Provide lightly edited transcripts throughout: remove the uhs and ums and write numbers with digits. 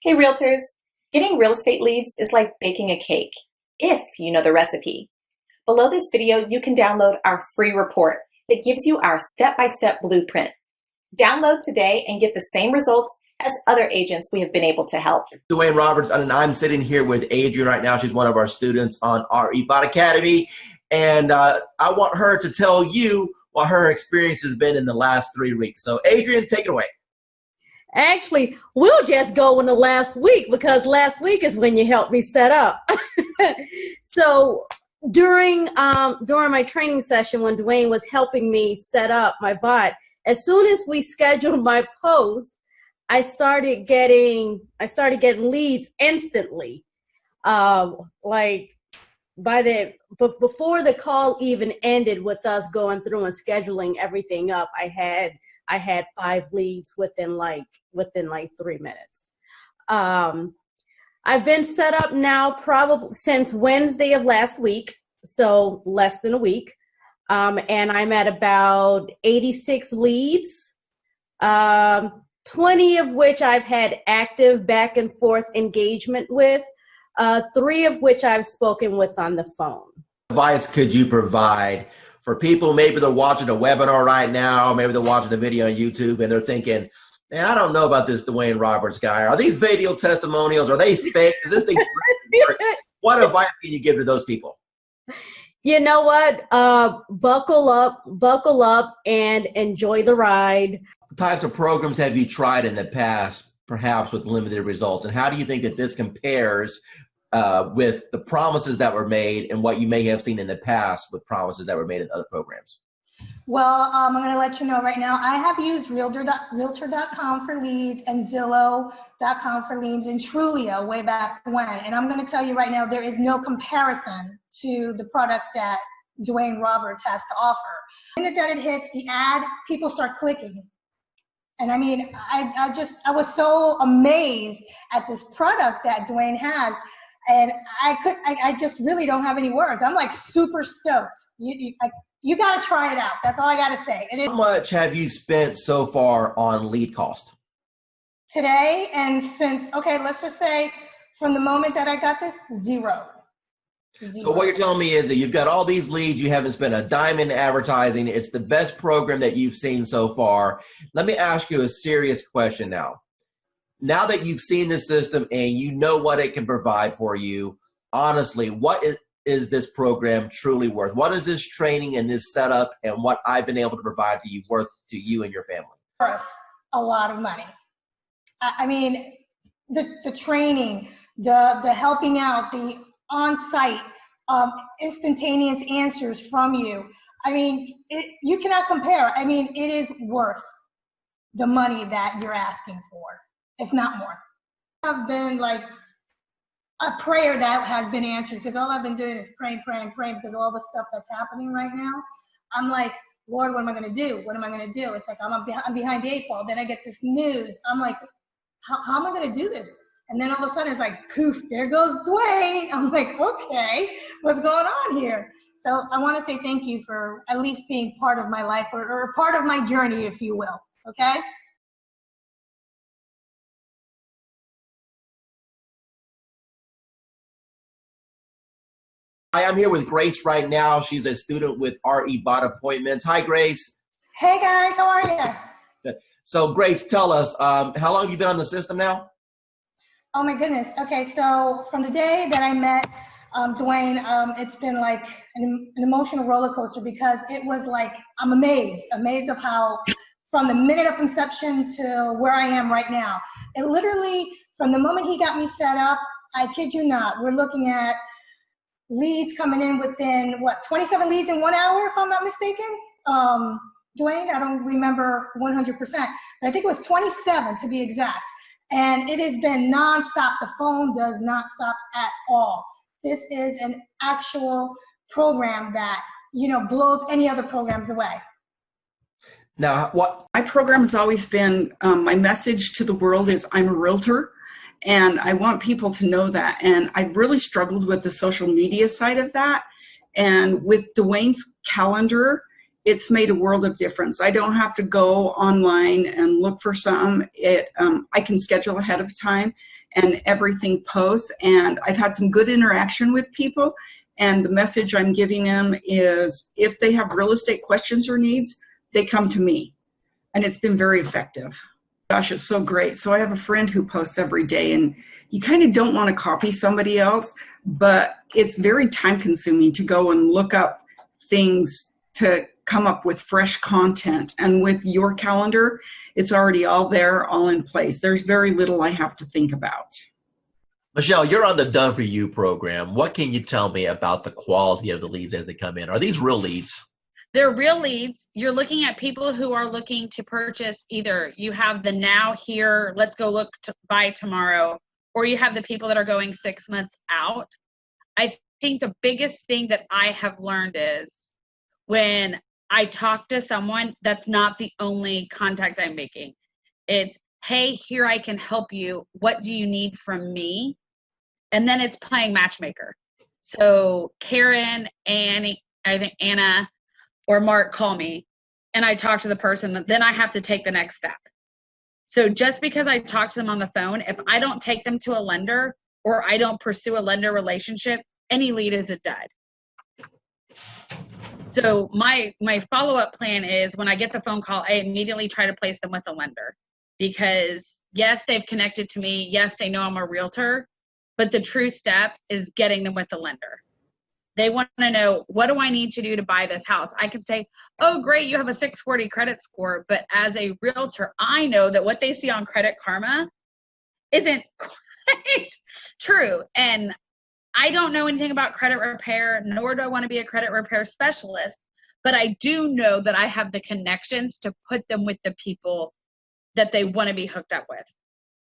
Hey realtors, getting real estate leads is like baking a cake, if you know the recipe. Below this video, you can download our free report that gives you our step-by-step blueprint. Download today and get the same results as other agents we have been able to help. Dwayne Roberts, and I'm sitting here with Adrienne right now. She's one of our students on our eBot Academy. And I want her to tell you what her experience has been in the last 3 weeks. So Adrienne, take it away. Actually, we'll just go in the last week because last week is when you helped me set up. So during my training session when Dwayne was helping me set up my bot, as soon as we scheduled my post, I started getting leads instantly. Before the call even ended with us going through and scheduling everything up, I had 5 leads within 3 minutes. I've been set up now probably since Wednesday of last week, so less than a week. And I'm at about 86 leads, 20 of which I've had active back and forth engagement with, 3 of which I've spoken with on the phone. Advice could you provide for people, maybe they're watching a webinar right now, maybe they're watching a video on YouTube and they're thinking, man, I don't know about this Dwayne Roberts guy. Are these video testimonials? Are they fake? Is this thing What advice can you give to those people? You know what? Buckle up and enjoy the ride. What types of programs have you tried in the past, perhaps with limited results? And how do you think that this compares with the promises that were made and what you may have seen in the past with promises that were made in other programs? Well, I'm going to let you know right now, I have used Realtor.com for leads and Zillow.com for leads and Trulia way back when. And I'm going to tell you right now, there is no comparison to the product that Dwayne Roberts has to offer. The minute that it hits the ad, people start clicking. And I mean, I was so amazed at this product that Dwayne has. And I just really don't have any words. I'm like super stoked. You got to try it out. That's all I got to say. How much have you spent so far on lead cost? Today and since, okay, let's just say from the moment that I got this, zero. So what you're telling me is that you've got all these leads, you haven't spent a dime in advertising. It's the best program that you've seen so far. Let me ask you a serious question now. Now that you've seen the system and you know what it can provide for you, honestly, what is this program truly worth? What is this training and this setup and what I've been able to provide to you worth to you and your family? Worth a lot of money. I mean, the training, the helping out, the on-site instantaneous answers from you. I mean, you cannot compare. I mean, it is worth the money that you're asking for, if not more. I've been like a prayer that has been answered because all I've been doing is praying because of all the stuff that's happening right now. I'm like, Lord, what am I going to do? What am I going to do? It's like I'm behind the 8 ball. Then I get this news. I'm like, how am I going to do this? And then all of a sudden it's like, poof, there goes Dwayne. I'm like, okay, what's going on here? So I want to say thank you for at least being part of my life or part of my journey, if you will. Okay. Hi, I'm here with Grace right now. She's a student with our eBot appointments. Hi, Grace. Hey, guys. How are you? Good. So, Grace, tell us, how long have you been on the system now? Oh, my goodness. Okay, so from the day that I met Dwayne, it's been like an emotional roller coaster because it was like, I'm amazed of how from the minute of conception to where I am right now. It literally, from the moment he got me set up, I kid you not, we're looking at leads coming in within, 27 leads in 1 hour, if I'm not mistaken? Dwayne, I don't remember 100%, but I think it was 27 to be exact. And it has been nonstop. The phone does not stop at all. This is an actual program that, blows any other programs away. Now, what? My program has always been, my message to the world is I'm a realtor. And I want people to know that. And I've really struggled with the social media side of that. And with Dwayne's calendar, it's made a world of difference. I don't have to go online and look for some. I can schedule ahead of time. and everything posts. And I've had some good interaction with people. And the message I'm giving them is if they have real estate questions or needs, they come to me. And it's been very effective. Gosh, it's so great. So I have a friend who posts every day, and you kind of don't want to copy somebody else, but it's very time consuming to go and look up things to come up with fresh content. And with your calendar, it's already all there, all in place. There's very little I have to think about. Michelle, you're on the Done For You program. What can you tell me about the quality of the leads as they come in? Are these real leads? They're real leads. You're looking at people who are looking to purchase. Either you have the now, here, let's go look to buy tomorrow, or you have the people that are going 6 months out. I think the biggest thing that I have learned is when I talk to someone, that's not the only contact I'm making. It's, hey, here I can help you. What do you need from me? And then it's playing matchmaker. So Karen, Annie, I think Anna, or Mark call me and I talk to the person, then I have to take the next step. So just because I talk to them on the phone, if I don't take them to a lender or I don't pursue a lender relationship, any lead is a dud. So my follow-up plan is when I get the phone call, I immediately try to place them with a lender, because yes, they've connected to me. Yes, they know I'm a realtor, but the true step is getting them with a lender. They want to know, what do I need to do to buy this house? I can say, oh, great, you have a 640 credit score. But as a realtor, I know that what they see on Credit Karma isn't quite true. And I don't know anything about credit repair, nor do I want to be a credit repair specialist. But I do know that I have the connections to put them with the people that they want to be hooked up with.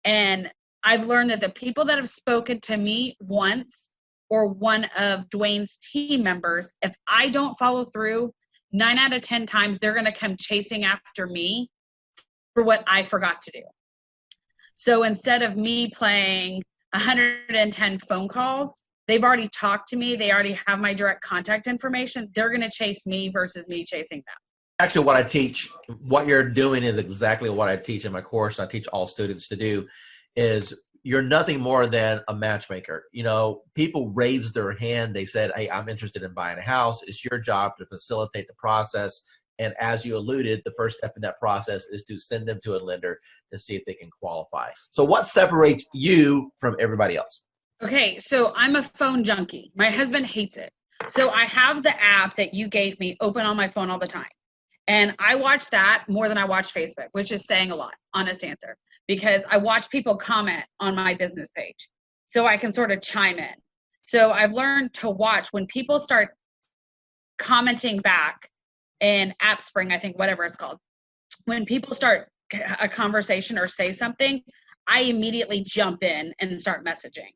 And I've learned that the people that have spoken to me once, or one of Dwayne's team members, if I don't follow through, 9 out of 10 times, they're going to come chasing after me for what I forgot to do. So instead of me playing 110 phone calls, they've already talked to me. They already have my direct contact information. They're going to chase me versus me chasing them. Actually, what I teach, what you're doing is exactly what I teach in my course. I teach all students to do is you're nothing more than a matchmaker. You know, people raised their hand. They said, hey, I'm interested in buying a house. It's your job to facilitate the process. And as you alluded, the first step in that process is to send them to a lender to see if they can qualify. So what separates you from everybody else? Okay, so I'm a phone junkie. My husband hates it. So I have the app that you gave me open on my phone all the time. And I watch that more than I watch Facebook, which is saying a lot, honest answer. Because I watch people comment on my business page so I can sort of chime in. So I've learned to watch when people start commenting back in AppSpring, I think, whatever it's called. When people start a conversation or say something, I immediately jump in and start messaging,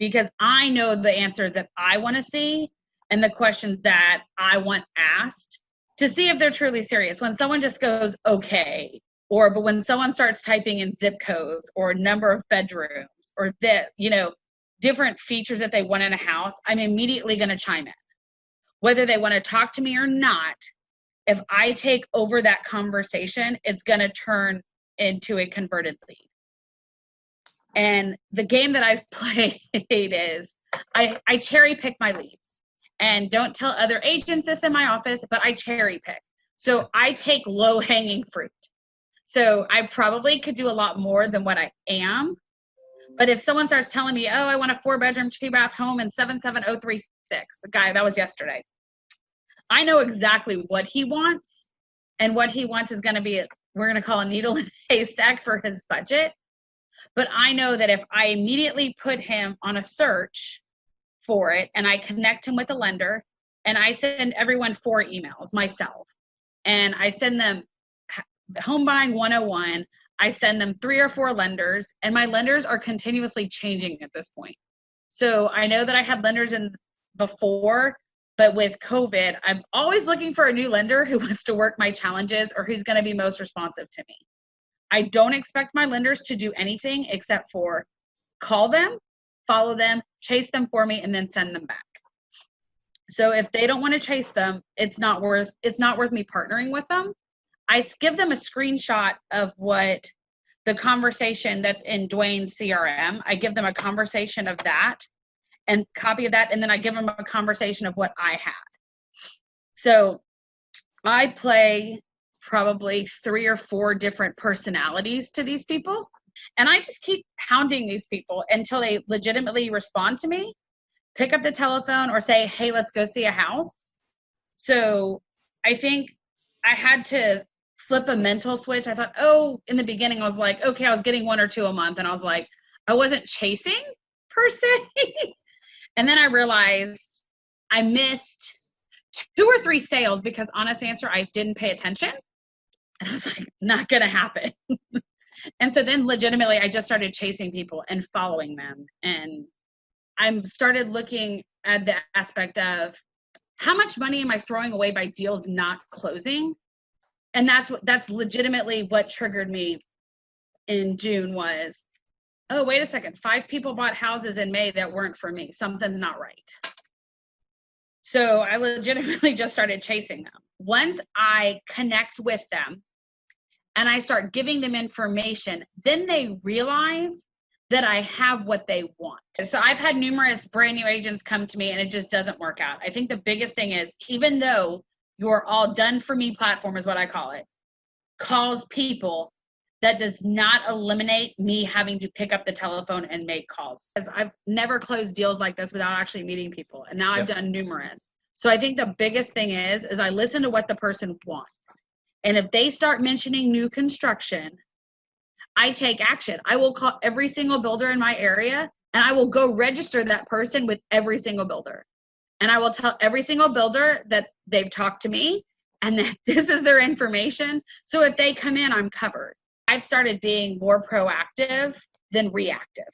because I know the answers that I want to see and the questions that I want asked to see if they're truly serious. When someone just goes, okay, but when someone starts typing in zip codes or number of bedrooms or different features that they want in a house, I'm immediately going to chime in. Whether they want to talk to me or not, if I take over that conversation, it's going to turn into a converted lead. And the game that I've played is I cherry pick my leads. And don't tell other agents this in my office, but I cherry pick. So I take low-hanging fruit. So I probably could do a lot more than what I am. But if someone starts telling me, oh, I want a 4-bedroom, 2-bath home in 77036, the guy, that was yesterday. I know exactly what he wants. And what he wants is going to be, we're going to call a needle in a haystack for his budget. But I know that if I immediately put him on a search for it and I connect him with a lender, and I send everyone 4 emails myself, and I send them Home Buying 101, I send them 3 or 4 lenders, and my lenders are continuously changing at this point. So I know that I had lenders in before, but with COVID, I'm always looking for a new lender who wants to work my challenges or who's going to be most responsive to me. I don't expect my lenders to do anything except for call them, follow them, chase them for me, and then send them back. So if they don't want to chase them, it's not worth me partnering with them. I give them a screenshot of what the conversation that's in Dwayne's CRM. I give them a conversation of that and copy of that. And then I give them a conversation of what I had. So I play probably 3 or 4 different personalities to these people. And I just keep hounding these people until they legitimately respond to me, pick up the telephone or say, hey, let's go see a house. So I think I had to flip a mental switch. I thought, in the beginning I was like, okay, I was getting 1 or 2 a month. And I was like, I wasn't chasing per se. And then I realized I missed 2 or 3 sales because, honest answer, I didn't pay attention. And I was like, not going to happen. And so then legitimately I just started chasing people and following them. And I started looking at the aspect of how much money am I throwing away by deals not closing? And that's legitimately what triggered me in June was, oh, wait a second. 5 people bought houses in May that weren't for me. Something's not right. So I legitimately just started chasing them. Once I connect with them and I start giving them information, then they realize that I have what they want. So I've had numerous brand new agents come to me and it just doesn't work out. I think the biggest thing is, even though your all done for me platform is what I call it, calls people, that does not eliminate me having to pick up the telephone and make calls. As I've never closed deals like this without actually meeting people. And now I've done numerous. So I think the biggest thing is I listen to what the person wants. And if they start mentioning new construction, I take action. I will call every single builder in my area and I will go register that person with every single builder. And I will tell every single builder that they've talked to me and that this is their information. So if they come in, I'm covered. I've started being more proactive than reactive.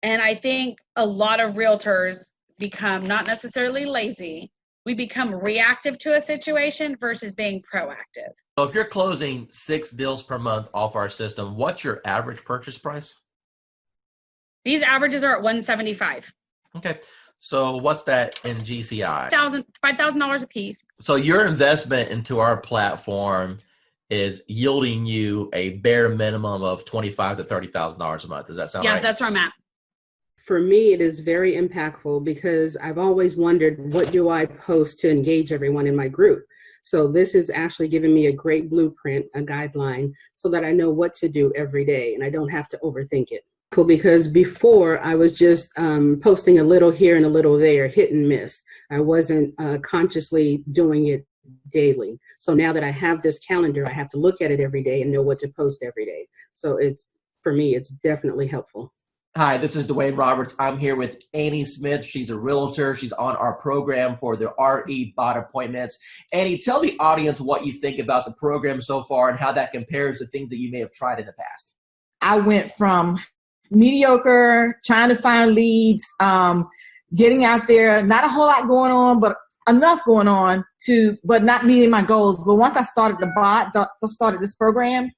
And I think a lot of realtors become not necessarily lazy. We become reactive to a situation versus being proactive. So if you're closing 6 deals per month off our system, what's your average purchase price? These averages are at $175. Okay. So what's that in GCI? $5,000 a piece. So your investment into our platform is yielding you a bare minimum of $25,000 to $30,000 a month. Does that sound right? Yeah, that's where I'm at. For me, it is very impactful because I've always wondered, what do I post to engage everyone in my group? So this is actually giving me a great blueprint, a guideline, so that I know what to do every day and I don't have to overthink it. Cool, because before I was just posting a little here and a little there, hit and miss. I wasn't consciously doing it daily. So now that I have this calendar, I have to look at it every day and know what to post every day. So for me, it's definitely helpful. Hi, this is Dwayne Roberts. I'm here with Annie Smith. She's a realtor. She's on our program for the RE bot appointments. Annie, tell the audience what you think about the program so far and how that compares to things that you may have tried in the past. I went from mediocre, trying to find leads, getting out there, not a whole lot going on, but enough going on but not meeting my goals. But once I started the bot, started this program,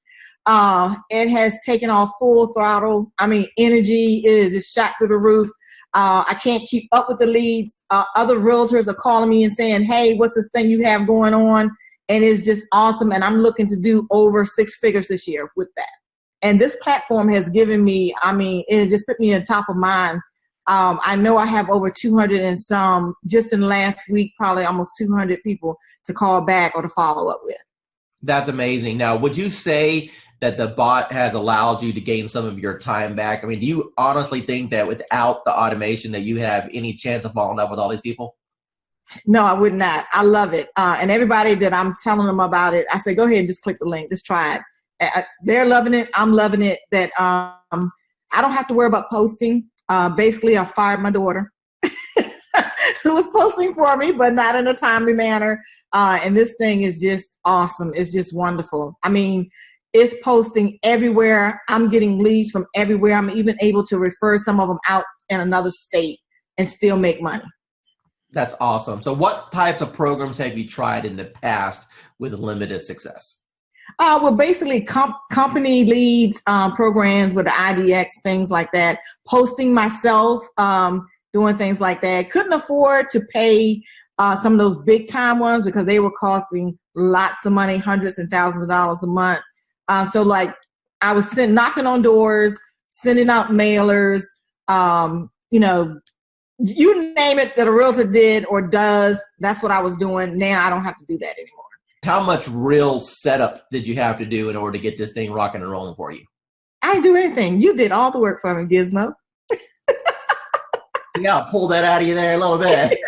it has taken off full throttle. I mean, energy is shot through the roof. I can't keep up with the leads. Other realtors are calling me and saying, hey, what's this thing you have going on? And it's just awesome. And I'm looking to do over 6 figures this year with that. And this platform has given me, it has just put me on top of mind. I know I have over 200 and some, just in the last week, probably almost 200 people to call back or to follow up with. That's amazing. Now, would you say that the bot has allowed you to gain some of your time back? I mean, do you honestly think that without the automation that you have any chance of falling in love with all these people? No, I would not. I love it. And everybody that I'm telling them about it, I say, go ahead and just click the link. Just try it. They're loving it. I'm loving it. That I don't have to worry about posting. Basically, I fired my daughter who was posting for me, but not in a timely manner. And this thing is just awesome. It's just wonderful. I mean, it's posting everywhere. I'm getting leads from everywhere. I'm even able to refer some of them out in another state and still make money. That's awesome. So what types of programs have you tried in the past with limited success? Well, basically company leads, programs with the IDX, things like that. Posting myself, doing things like that. Couldn't afford to pay some of those big time ones because they were costing lots of money, hundreds and thousands of dollars a month. So like I was knocking on doors, sending out mailers, you know, you name it that a realtor did or does, that's what I was doing. Now I don't have to do that anymore. How much real setup did you have to do in order to get this thing rocking and rolling for you? I didn't do anything. You did all the work for me, Gizmo. Yeah, I'll pull that out of you there a little bit.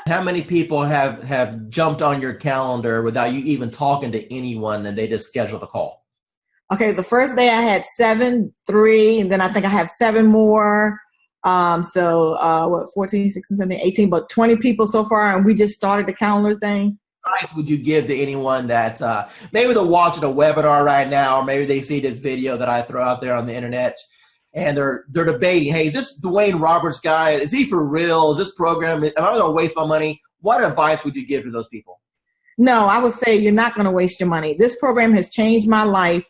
How many people have jumped on your calendar without you even talking to anyone and they just scheduled a call? Okay, the first day I had 7, 3, and then I think I have 7 more. So 14, 16, 17, 18, but 20 people so far, and we just started the calendar thing. What advice would you give to anyone that maybe they're watching a webinar right now, or maybe they see this video that I throw out there on the internet, and they're debating, hey, is this Dwayne Roberts guy? Is he for real? Is this program, am I going to waste my money? What advice would you give to those people? No, I would say you're not going to waste your money. This program has changed my life.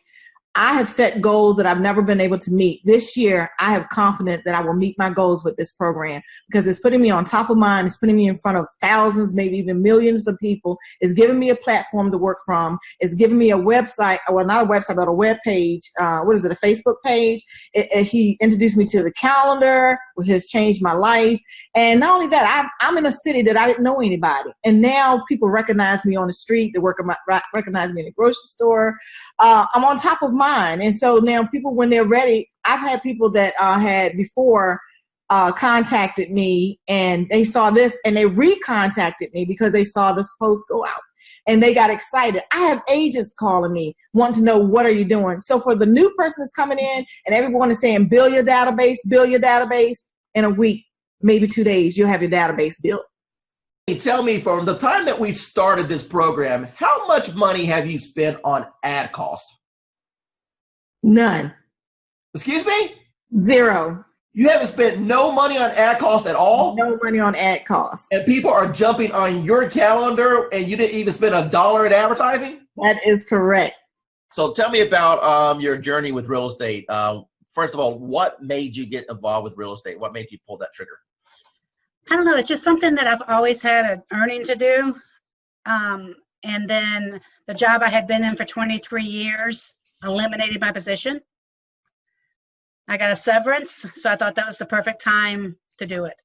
I have set goals that I've never been able to meet. This year, I have confidence that I will meet my goals with this program because it's putting me on top of mind. It's putting me in front of thousands, maybe even millions of people. It's giving me a platform to work from. It's giving me a website, well, not a website, but a web page. What is it, a Facebook page? He introduced me to the calendar, which has changed my life. And not only that, I'm in a city that I didn't know anybody. And now people recognize me on the street. They recognize me in the grocery store. I'm on top of mine. And so now people, when they're ready, I've had people that had before contacted me and they saw this and they recontacted me because they saw this post go out and they got excited. I have agents calling me wanting to know, what are you doing? So for the new person that's coming in and everyone is saying, build your database in a week, maybe 2 days, you'll have your database built. Tell me, from the time that we've started this program, how much money have you spent on ad cost? None. Excuse me? 0. You haven't spent no money on ad cost at all? No money on ad cost. And people are jumping on your calendar and you didn't even spend $1 in advertising? That is correct. So tell me about your journey with real estate. First of all, what made you get involved with real estate? What made you pull that trigger? I don't know. It's just something that I've always had an earning to do. And then the job I had been in for 23 years eliminated my position. I got a severance, so I thought that was the perfect time to do it.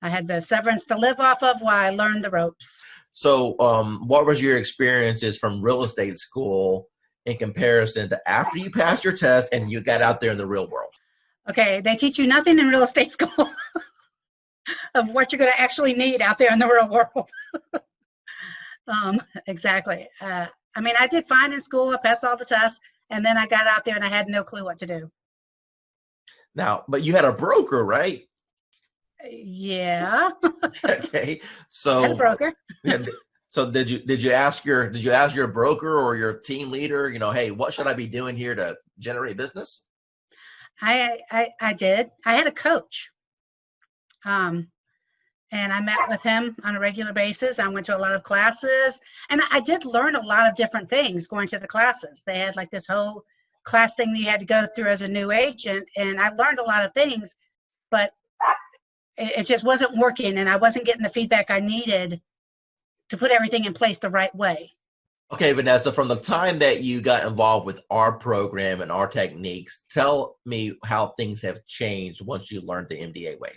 I had the severance to live off of while I learned the ropes. So what was your experiences from real estate school in comparison to after you passed your test and you got out there in the real world? Okay, they teach you nothing in real estate school of what you're going to actually need out there in the real world. Exactly. I mean, I did fine in school. I passed all the tests, and then I got out there and I had no clue what to do. Now, but you had a broker, right? Yeah. Okay. So I had a broker. So did you ask your broker or your team leader, hey, what should I be doing here to generate business? I did. I had a coach. And I met with him on a regular basis. I went to a lot of classes, and I did learn a lot of different things going to the classes. They had like this whole class thing that you had to go through as a new agent, and I learned a lot of things, but it just wasn't working, and I wasn't getting the feedback I needed to put everything in place the right way. Okay, Vanessa, from the time that you got involved with our program and our techniques, tell me how things have changed once you learned the MDA way.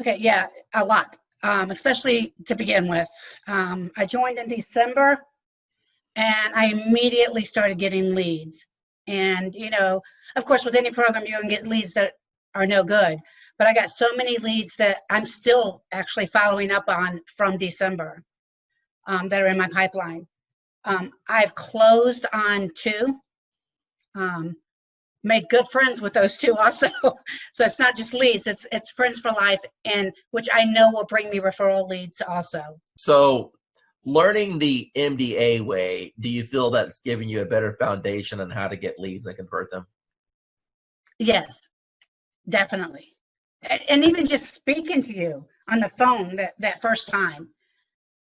Okay, yeah, a lot, especially to begin with. I joined in December, and I immediately started getting leads. And, of course, with any program, you're going to get leads that are no good. But I got so many leads that I'm still actually following up on from December that are in my pipeline. I've closed on 2. Made good friends with those 2 also. So it's not just leads, it's friends for life, and which I know will bring me referral leads also. So learning the MDA way, do you feel that's giving you a better foundation on how to get leads and convert them? Yes, definitely. And even just speaking to you on the phone that first time,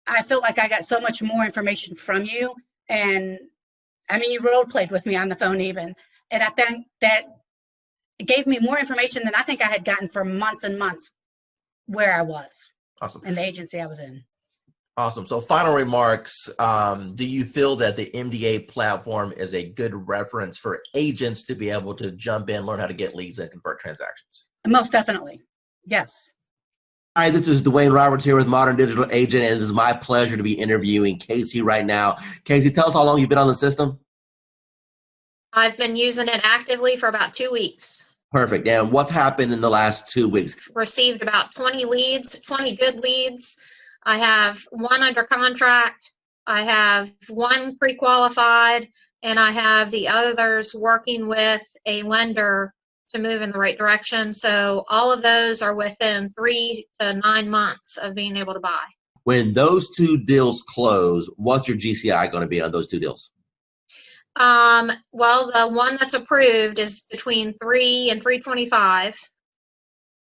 I felt like I got so much more information from you. And I mean, you role played with me on the phone even. And I think that it gave me more information than I think I had gotten for months and months where I was. Awesome. In the agency I was in. Awesome. So final remarks, do you feel that the MDA platform is a good reference for agents to be able to jump in, learn how to get leads and convert transactions? Most definitely. Yes. Hi, this is Dwayne Roberts here with Modern Digital Agent, and it is my pleasure to be interviewing Casey right now. Casey, tell us how long you've been on the system. I've been using it actively for about 2 weeks. Perfect. And what's happened in the last 2 weeks? Received about 20 leads, 20 good leads. I have one under contract. I have one pre-qualified, and I have the others working with a lender to move in the right direction. So all of those are within 3 to 9 months of being able to buy. When those two deals close, what's your GCI going to be on those two deals? Well, the one that's approved is between 3 and 325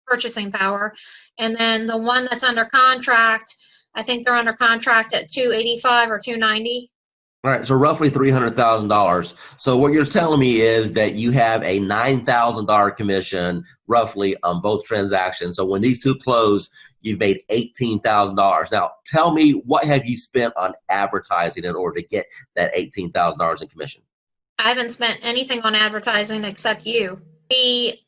purchasing power. And then the one that's under contract, I think they're under contract at 285 or 290. All right, so roughly $300,000. So what you're telling me is that you have a $9,000 commission roughly on both transactions. So when these two close, you've made $18,000. Now, tell me, what have you spent on advertising in order to get that $18,000 in commission? I haven't spent anything on advertising except you. The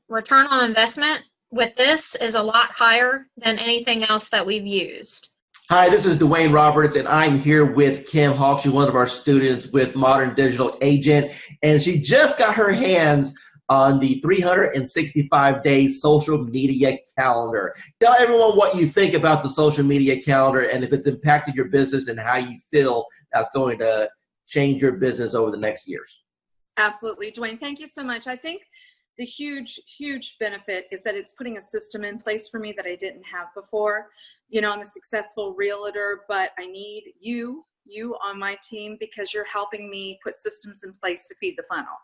return on investment with this is a lot higher than anything else that we've used. Hi, this is Dwayne Roberts, and I'm here with Kim Hawk. She's one of our students with Modern Digital Agent, and she just got her hands on the 365-day social media calendar. Tell everyone what you think about the social media calendar and if it's impacted your business and how you feel that's going to change your business over the next years. Absolutely. Dwayne, thank you so much. I think the huge benefit is that it's putting a system in place for me that I didn't have before. You know, I'm a successful realtor, but I need you on my team because you're helping me put systems in place to feed the funnel.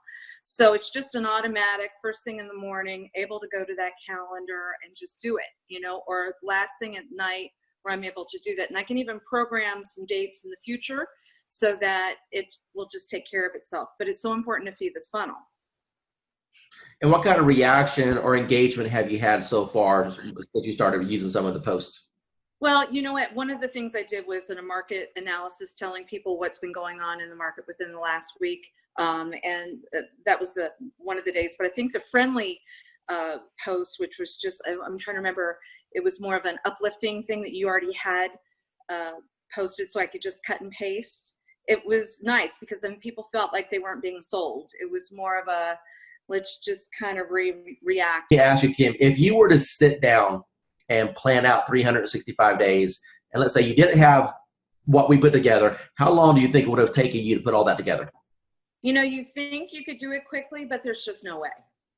So it's just an automatic first thing in the morning, able to go to that calendar and just do it, you know, or last thing at night where I'm able to do that. And I can even program some dates in the future so that it will just take care of itself. But it's so important to feed this funnel. And what kind of reaction or engagement have you had so far as you started using some of the posts? Well, you know what? One of the things I did was in a market analysis telling people what's been going on in the market within the last week. And that was one of the days. But I think the friendly post, which was just, I'm trying to remember, it was more of an uplifting thing that you already had posted so I could just cut and paste. It was nice because then people felt like they weren't being sold. It was more of a, let's just kind of react. Yeah, ask you, Kim, if you were to sit down and plan out 365 days, and let's say you didn't have what we put together, how long do you think it would have taken you to put all that together? You know, you think you could do it quickly, but there's just no way.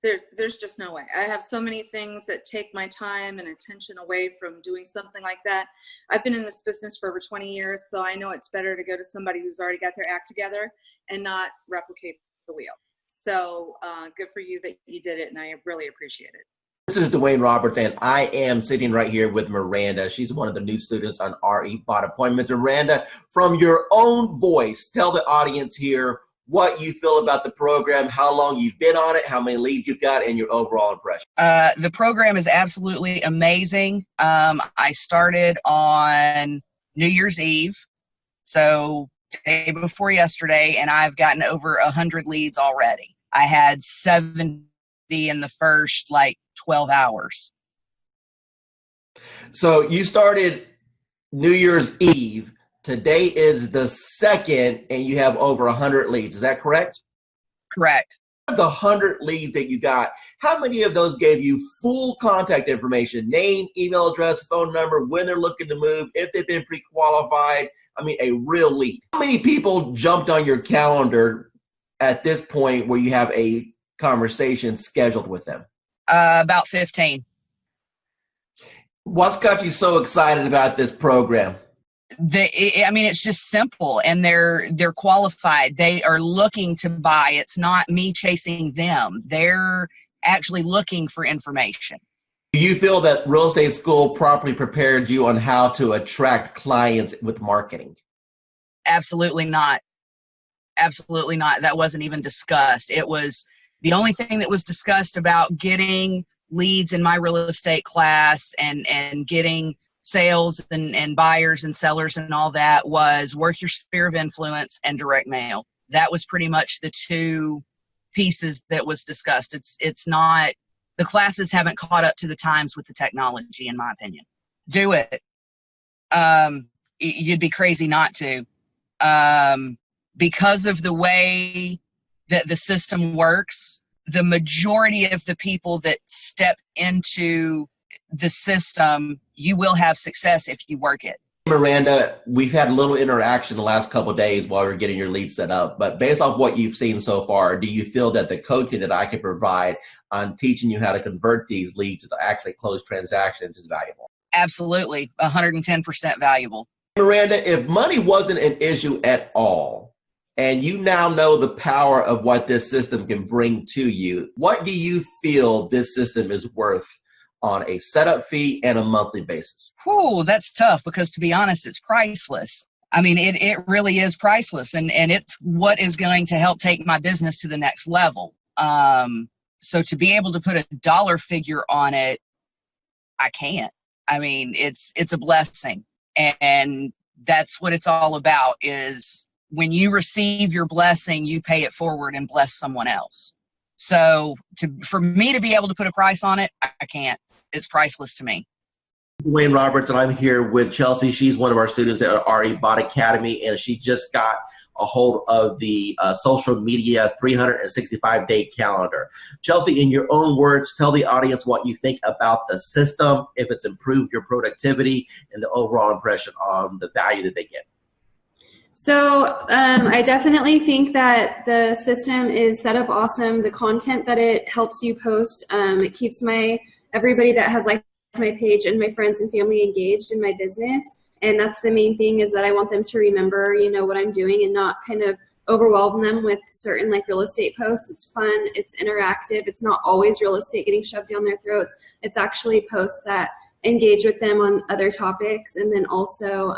There's just no way. I have so many things that take my time and attention away from doing something like that. I've been in this business for over 20 years, so I know it's better to go to somebody who's already got their act together and not replicate the wheel. So good for you that you did it, and I really appreciate it. This is Dwayne Roberts, and I am sitting right here with Miranda. She's one of the new students on RE Bot Appointments. Miranda, from your own voice, tell the audience here what you feel about the program, how long you've been on it, how many leads you've got, and your overall impression. The program is absolutely amazing. I started on New Year's Eve, so day before yesterday, and I've gotten over 100 leads already. I had 70 in the first 12 hours. So you started New Year's Eve. Today is the 2nd, and you have over 100 leads. Is that correct? Correct. Of the 100 leads that you got, how many of those gave you full contact information, name, email address, phone number, when they're looking to move, if they've been pre-qualified? I mean, a real lead. How many people jumped on your calendar at this point where you have a conversation scheduled with them? About 15. What's got you so excited about this program? It's just simple, and they're qualified. They are looking to buy. It's not me chasing them. They're actually looking for information. Do you feel that real estate school properly prepared you on how to attract clients with marketing? Absolutely not. Absolutely not. That wasn't even discussed. It was the only thing that was discussed about getting leads in my real estate class and getting sales and buyers and sellers and all that was work your sphere of influence and direct mail. That was pretty much the two pieces that was discussed. It's not, the classes haven't caught up to the times with the technology, in my opinion. Do it. You'd be crazy not to. Because of the way that the system works, the majority of the people that step into the system, you will have success if you work it. Miranda, we've had a little interaction the last couple of days while we're getting your lead set up, but based off what you've seen so far, do you feel that the coaching that I can provide on teaching you how to convert these leads to actually close transactions is valuable? Absolutely, 110% valuable. Miranda, if money wasn't an issue at all, and you now know the power of what this system can bring to you, what do you feel this system is worth on a setup fee and a monthly basis? Whew, that's tough because, to be honest, it's priceless. I mean, it really is priceless, and it's what is going to help take my business to the next level. So to be able to put a dollar figure on it, I can't. I mean, it's a blessing, and that's what it's all about, is when you receive your blessing, you pay it forward and bless someone else. So for me to be able to put a price on it, I can't. It's priceless to me. Dwayne Roberts, and I'm here with Chelsea. She's one of our students at RE Bot Academy, and she just got a hold of the social media 365-day calendar. Chelsea, in your own words, tell the audience what you think about the system, if it's improved your productivity, and the overall impression on the value that they get. So I definitely think that the system is set up awesome. The content that it helps you post, it keeps everybody that has liked my page and my friends and family engaged in my business. And that's the main thing, is that I want them to remember, what I'm doing and not kind of overwhelm them with certain real estate posts. It's fun, it's interactive, it's not always real estate getting shoved down their throats. It's actually posts that engage with them on other topics. And then also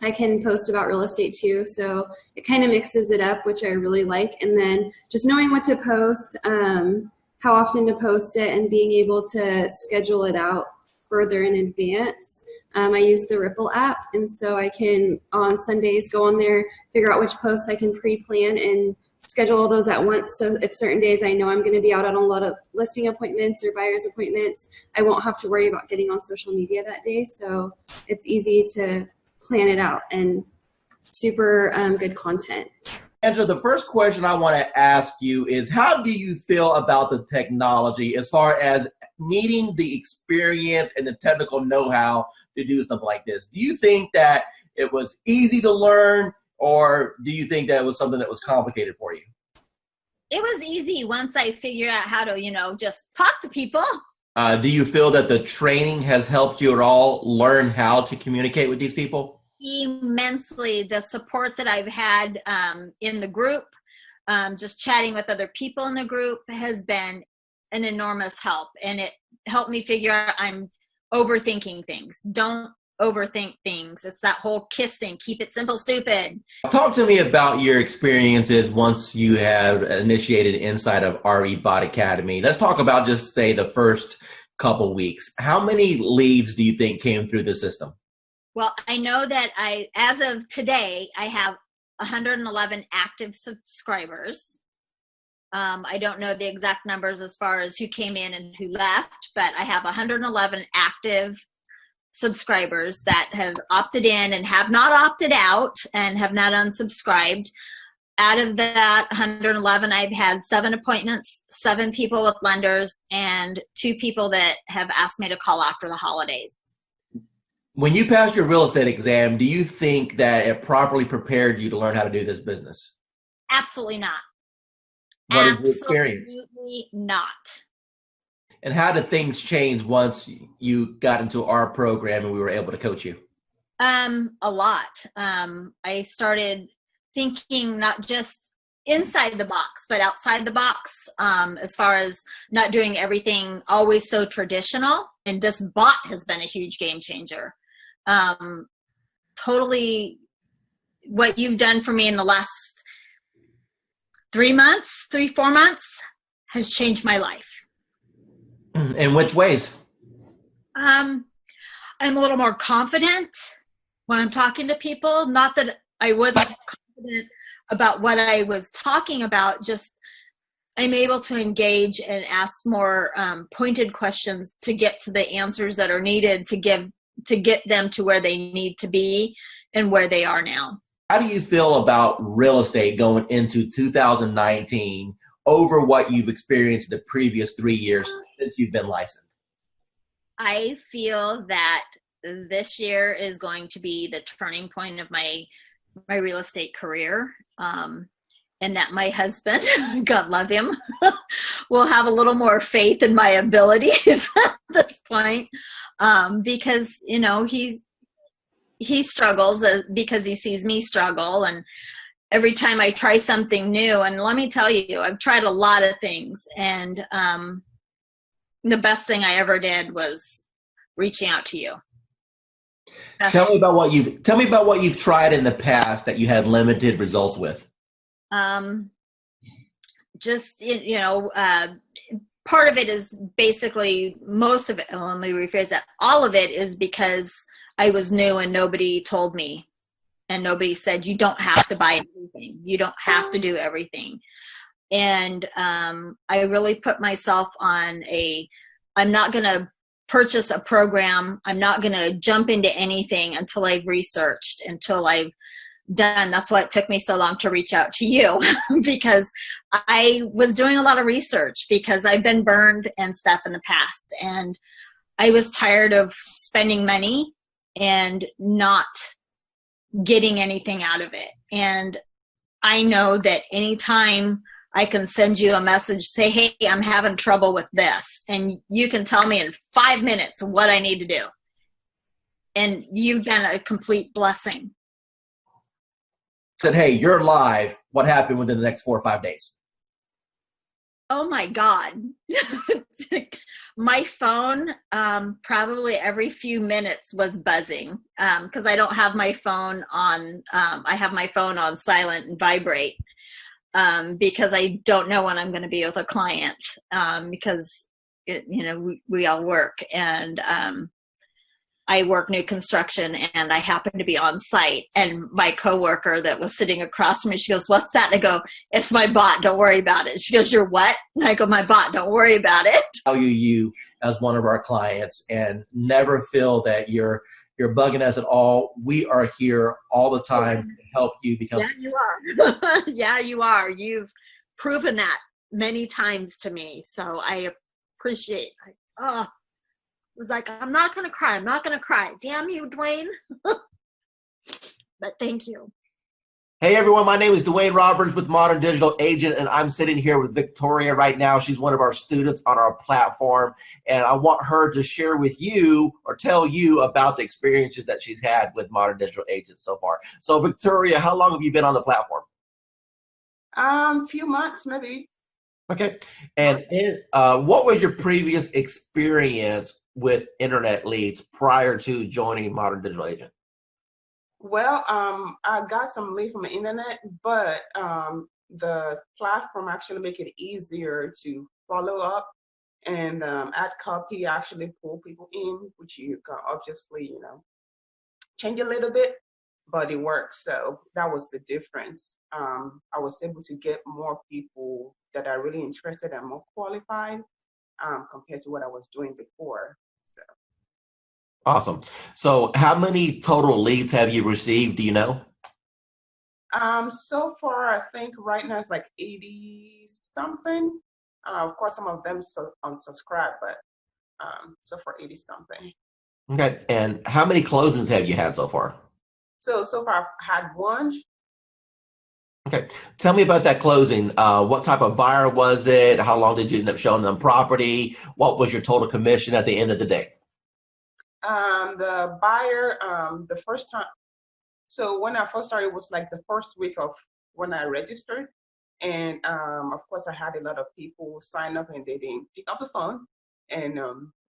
I can post about real estate too. So it kind of mixes it up, which I really like. And then just knowing what to post, how often to post it, and being able to schedule it out further in advance. I use the Ripple app, and so I can, on Sundays, go on there, figure out which posts I can pre-plan and schedule all those at once. So if certain days I know I'm going to be out on a lot of listing appointments or buyer's appointments, I won't have to worry about getting on social media that day. So it's easy to plan it out, and super good content. Angela, the first question I want to ask you is, how do you feel about the technology as far as needing the experience and the technical know-how to do something like this? Do you think that it was easy to learn, or do you think that it was something that was complicated for you? It was easy once I figured out how to, just talk to people. Do you feel that the training has helped you at all learn how to communicate with these people? Immensely. The support that I've had in the group, just chatting with other people in the group, has been an enormous help. And it helped me figure out I'm overthinking things. Don't overthink things. It's that whole KISS thing. Keep it simple, stupid. Talk to me about your experiences once you have initiated inside of RE Bot Academy. Let's talk about just say the first couple weeks. How many leads do you think came through the system? Well, I know that as of today, I have 111 active subscribers. I don't know the exact numbers as far as who came in and who left, but I have 111 active subscribers that have opted in and have not opted out and have not unsubscribed. Out of that 111, I've had 7 appointments, 7 people with lenders, and 2 people that have asked me to call after the holidays. When you passed your real estate exam, do you think that it properly prepared you to learn how to do this business? Absolutely not. What is the experience? Absolutely not. And how did things change once you got into our program and we were able to coach you? A lot. I started thinking not just inside the box, but outside the box, as far as not doing everything always so traditional. And this bot has been a huge game changer. Totally what you've done for me in the last 4 months has changed my life. In which ways? I'm a little more confident when I'm talking to people. Not that I wasn't confident about what I was talking about, just I'm able to engage and ask more pointed questions to get to the answers that are needed to get them to where they need to be and where they are now. How do you feel about real estate going into 2019 over what you've experienced the previous 3 years since you've been licensed? I feel that this year is going to be the turning point of my real estate career. And that my husband, God love him, will have a little more faith in my abilities at this point. Because, you know, he struggles because he sees me struggle. And every time I try something new, and let me tell you, I've tried a lot of things. And the best thing I ever did was reaching out to you. Tell me about what you've tried in the past that you had limited results with. Just, you know, part of it is basically, most of it, let me rephrase that, all of it is because I was new and nobody told me, and nobody said, you don't have to buy everything. You don't have to do everything. And I really put myself on I'm not going to purchase a program. I'm not going to jump into anything until I've researched, until I've done. That's why it took me so long to reach out to you, because I was doing a lot of research because I've been burned and stuff in the past. And I was tired of spending money and not getting anything out of it. And I know that anytime I can send you a message, say, hey, I'm having trouble with this, and you can tell me in 5 minutes what I need to do. And you've been a complete blessing. Said, hey, you're live. What happened within the next 4 or 5 days? Oh my God. My phone, probably every few minutes was buzzing, because I don't have my phone on, I have my phone on silent and vibrate, because I don't know when I'm going to be with a client, because, we all work, and I work new construction, and I happen to be on site, and my coworker that was sitting across from me, she goes, what's that? And I go, it's my bot. Don't worry about it. She goes, you're what? And I go, my bot. Don't worry about it. Value you as one of our clients and never feel that you're bugging us at all. We are here all the time to help you become. Yeah, you are. Yeah, you are. You've proven that many times to me. So I appreciate it. It was like, I'm not going to cry. I'm not going to cry. Damn you, Dwayne. But thank you. Hey, everyone. My name is Dwayne Roberts with Modern Digital Agent, and I'm sitting here with Victoria right now. She's one of our students on our platform, and I want her to share with you or tell you about the experiences that she's had with Modern Digital Agent so far. So, Victoria, how long have you been on the platform? Few months, maybe. Okay. And what was your previous experience with internet leads prior to joining Modern Digital Agent? Well, I got some lead from the internet, but the platform actually make it easier to follow up and add copy, actually pull people in, which you can obviously, change a little bit, but it works. So that was the difference. I was able to get more people that are really interested and more qualified compared to what I was doing before. Awesome. So how many total leads have you received? Do you know? So far, I think right now it's like 80 something. Of course, some of them unsubscribe, but so far 80 something. Okay. And how many closings have you had so far? So far I've had one. Okay. Tell me about that closing. What type of buyer was it? How long did you end up showing them property? What was your total commission at the end of the day? The buyer, the first time, so when I first started, it was like the first week of when I registered. And of course, I had a lot of people sign up and they didn't pick up the phone. And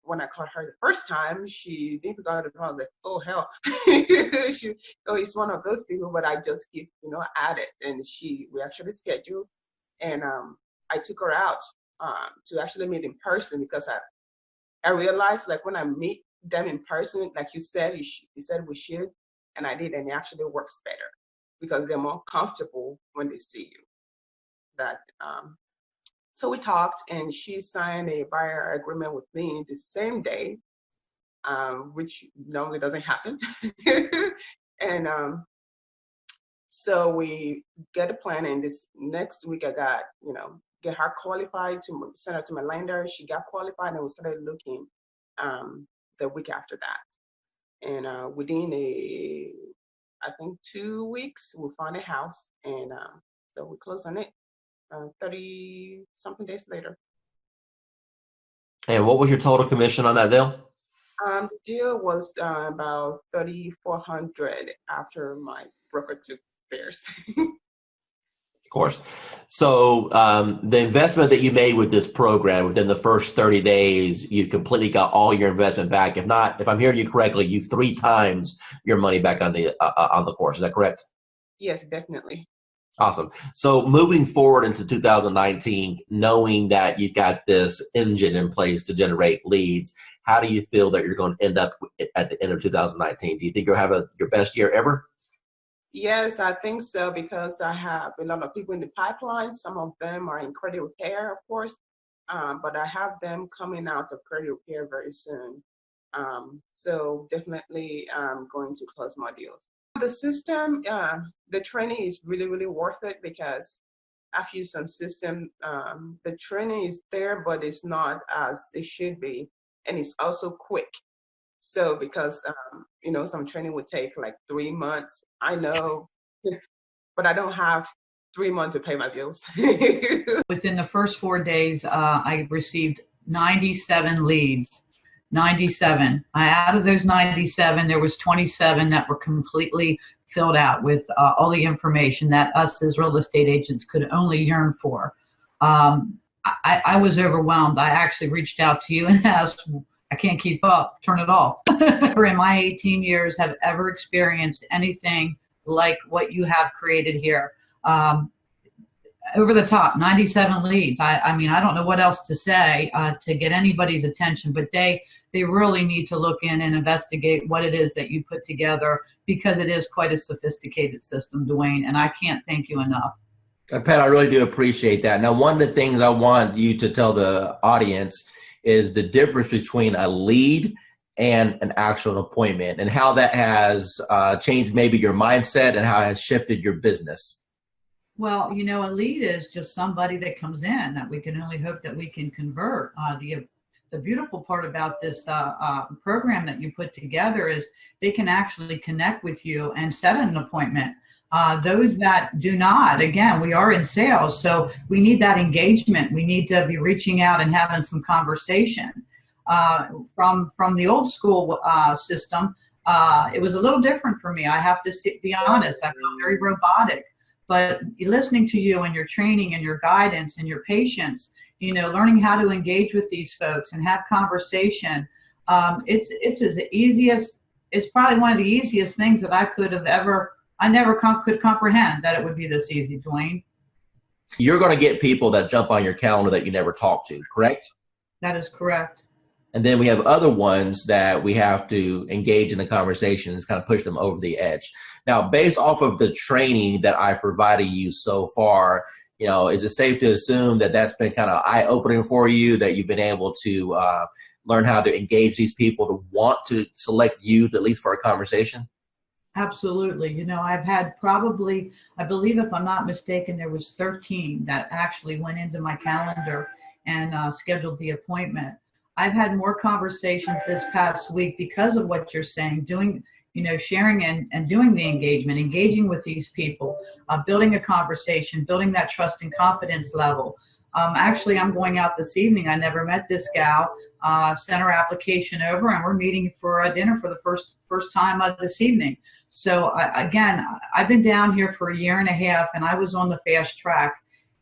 when I called her the first time, she didn't pick up the phone. I was like, oh, hell. It's one of those people, but I just keep, at it. And we actually scheduled. And I took her out to actually meet in person because I realized, like, when I meet them in person, like you said, you said we should, and I did, and it actually works better because they're more comfortable when they see you. That so we talked, and she signed a buyer agreement with me the same day, which normally doesn't happen. And so we get a plan, and this next week I got, get her qualified to send her to my lender. She got qualified, and we started looking the week after that. And within I think 2 weeks, we found a house, and so we closed on it 30 something days later. And what was your total commission on that deal? The deal was about $3,400 after my broker took theirs. Of course. So the investment that you made with this program within the first 30 days, you completely got all your investment back. If not, if I'm hearing you correctly, you've 3 times your money back on the course. Is that correct? Yes, definitely. Awesome. So moving forward into 2019, knowing that you've got this engine in place to generate leads, how do you feel that you're going to end up at the end of 2019? Do you think you'll have your best year ever? Yes, I think so, because I have a lot of people in the pipeline. Some of them are in credit repair, of course, but I have them coming out of credit repair very soon. So definitely I'm going to close more deals. The system, the training is really, really worth it, because I've used some system. The training is there, but it's not as it should be. And it's also quick. So because, some training would take like 3 months, I know, but I don't have 3 months to pay my bills. Within the first 4 days, I received 97 leads. 97. Out of those 97, there was 27 that were completely filled out with all the information that us as real estate agents could only yearn for. I was overwhelmed. I actually reached out to you and asked, I can't keep up, turn it off. Never in my 18 years have ever experienced anything like what you have created here. Over the top, 97 leads. I mean, I don't know what else to say to get anybody's attention, but they really need to look in and investigate what it is that you put together, because it is quite a sophisticated system, Dwayne, and I can't thank you enough. Pat, I really do appreciate that. Now, one of the things I want you to tell the audience is the difference between a lead and an actual appointment, and how that has changed maybe your mindset and how it has shifted your business. Well, a lead is just somebody that comes in that we can only hope that we can convert. The beautiful part about this program that you put together is they can actually connect with you and set an appointment. Those that do not, again, we are in sales, so we need that engagement. We need to be reaching out and having some conversation. From the old school system, it was a little different for me. I have to be honest. I felt very robotic. But listening to you and your training and your guidance and your patience, learning how to engage with these folks and have conversation, it's probably one of the easiest things that I could have ever. I never could comprehend that it would be this easy, Dwayne. You're going to get people that jump on your calendar that you never talk to, correct? That is correct. And then we have other ones that we have to engage in the conversations, kind of push them over the edge. Now, based off of the training that I've provided you so far, is it safe to assume that that's been kind of eye-opening for you, that you've been able to learn how to engage these people to want to select you, at least for a conversation? Absolutely. I've had probably, I believe if I'm not mistaken, there was 13 that actually went into my calendar and scheduled the appointment. I've had more conversations this past week because of what you're saying, doing, sharing and doing the engagement, engaging with these people, building a conversation, building that trust and confidence level. Actually, I'm going out this evening. I never met this gal. Sent her application over, and we're meeting for a dinner for the first time this evening. So again, I've been down here for 1.5 years, and I was on the fast track,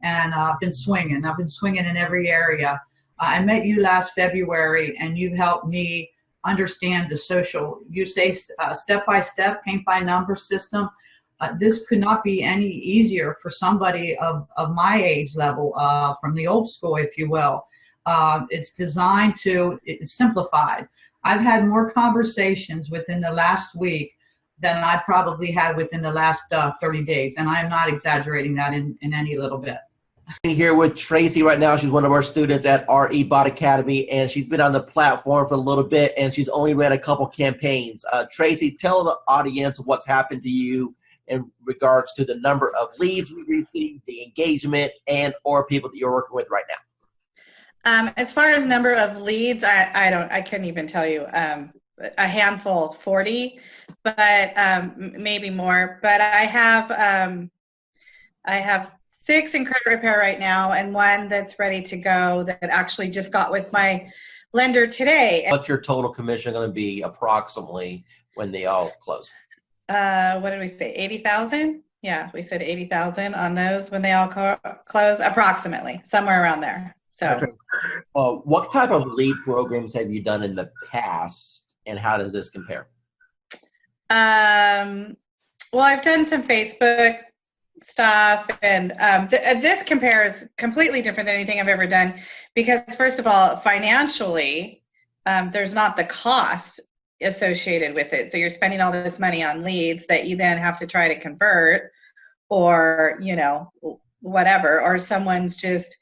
and I've been swinging. I've been swinging in every area. I met you last February, and you've helped me understand the social. You say step-by-step, paint-by-number system. This could not be any easier for somebody of my age level, from the old school, if you will. It's designed to, it's simplified. I've had more conversations within the last week than I probably had within the last 30 days. And I'm not exaggerating that in any little bit. Here with Tracy right now. She's one of our students at RE Bot Academy, and she's been on the platform for a little bit, and she's only ran a couple campaigns. Tracy, tell the audience what's happened to you in regards to the number of leads you received, the engagement, and or people that you're working with right now. As far as number of leads, I couldn't even tell you. A handful, 40, but maybe more. But I have 6 in credit repair right now, and 1 that's ready to go that actually just got with my lender today. What's your total commission going to be approximately when they all close? What did we say? 80,000? Yeah, we said 80,000 on those when they all close, approximately somewhere around there. So, okay. What type of lead programs have you done in the past, and how does this compare? Well, I've done some Facebook stuff, and this compares completely different than anything I've ever done, because first of all, financially, there's not the cost associated with it. So you're spending all this money on leads that you then have to try to convert, or whatever, or someone's just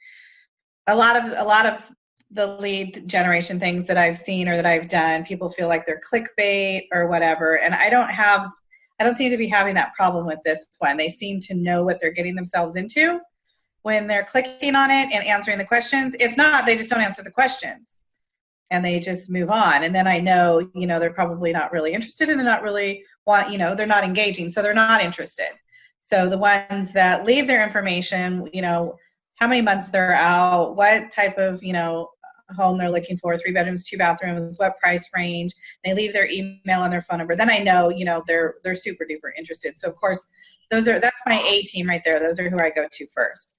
a lot of the lead generation things that I've seen or that I've done, people feel like they're clickbait or whatever, and I don't seem to be having that problem with this one. They seem to know what they're getting themselves into when they're clicking on it and answering the questions. If not, they just don't answer the questions and they just move on. And then I know, they're probably not really interested, and they're not really they're not engaging, so they're not interested. So the ones that leave their information, how many months they're out, what type of, home they're looking for, 3 bedrooms, 2 bathrooms, what price range, they leave their email and their phone number, then I know, they're super duper interested. So of course, that's my A team right there. Those are who I go to first,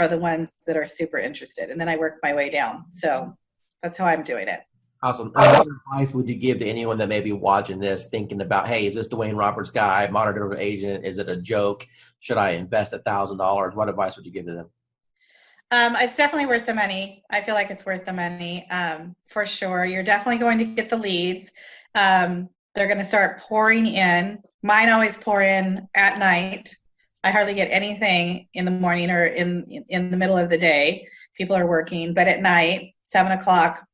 are the ones that are super interested. And then I work my way down. So that's how I'm doing it. Awesome. And what advice would you give to anyone that may be watching this thinking about, hey, is this Dwayne Roberts guy, modern digital agent? Is it a joke? Should I invest $1,000? What advice would you give to them? It's definitely worth the money. I feel like it's worth the money, for sure. You're definitely going to get the leads. They're going to start pouring in. Mine always pour in at night. I hardly get anything in the morning or in the middle of the day. People are working, but at night, 7 o'clock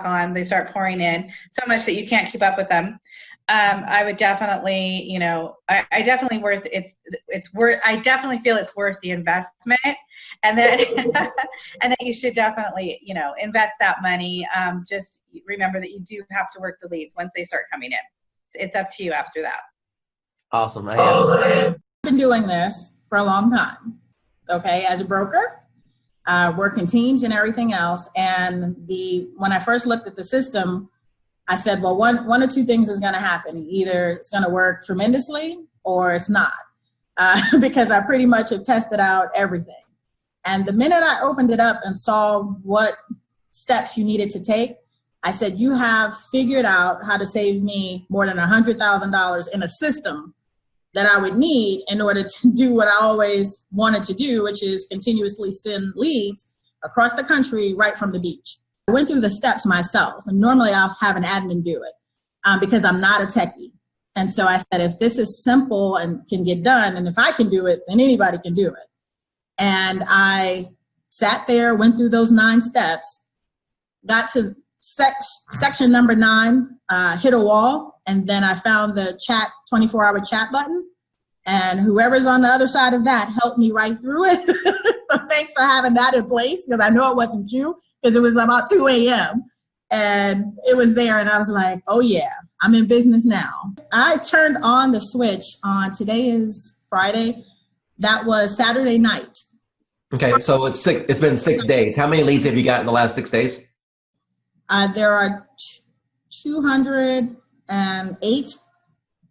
on, they start pouring in so much that you can't keep up with them. I would definitely, I definitely I definitely feel it's worth the investment, and then, and then you should definitely, invest that money. Just remember that you do have to work the leads once they start coming in. It's up to you after that. Awesome. I've been doing this for a long time. Okay. As a broker, working teams and everything else. And when I first looked at the system, I said, well, one or two things is going to happen. Either it's going to work tremendously or it's not, because I pretty much have tested out everything. And the minute I opened it up and saw what steps you needed to take, I said, you have figured out how to save me more than $100,000 in a system that I would need in order to do what I always wanted to do, which is continuously send leads across the country right from the beach. I went through the steps myself, and normally I'll have an admin do it because I'm not a techie. And so I said, if this is simple and can get done, and if I can do it, then anybody can do it. And I sat there, went through those 9 steps, got to section number 9, hit a wall, and then I found the 24-hour chat button, and whoever's on the other side of that helped me right through it. So thanks for having that in place, because I know it wasn't you, because it was about 2 a.m. and it was there, and I was like, oh yeah, I'm in business now. I turned on the switch on, today is Friday, that was Saturday night. Okay, so it's been 6 days. How many leads have you got in the last 6 days? There are 208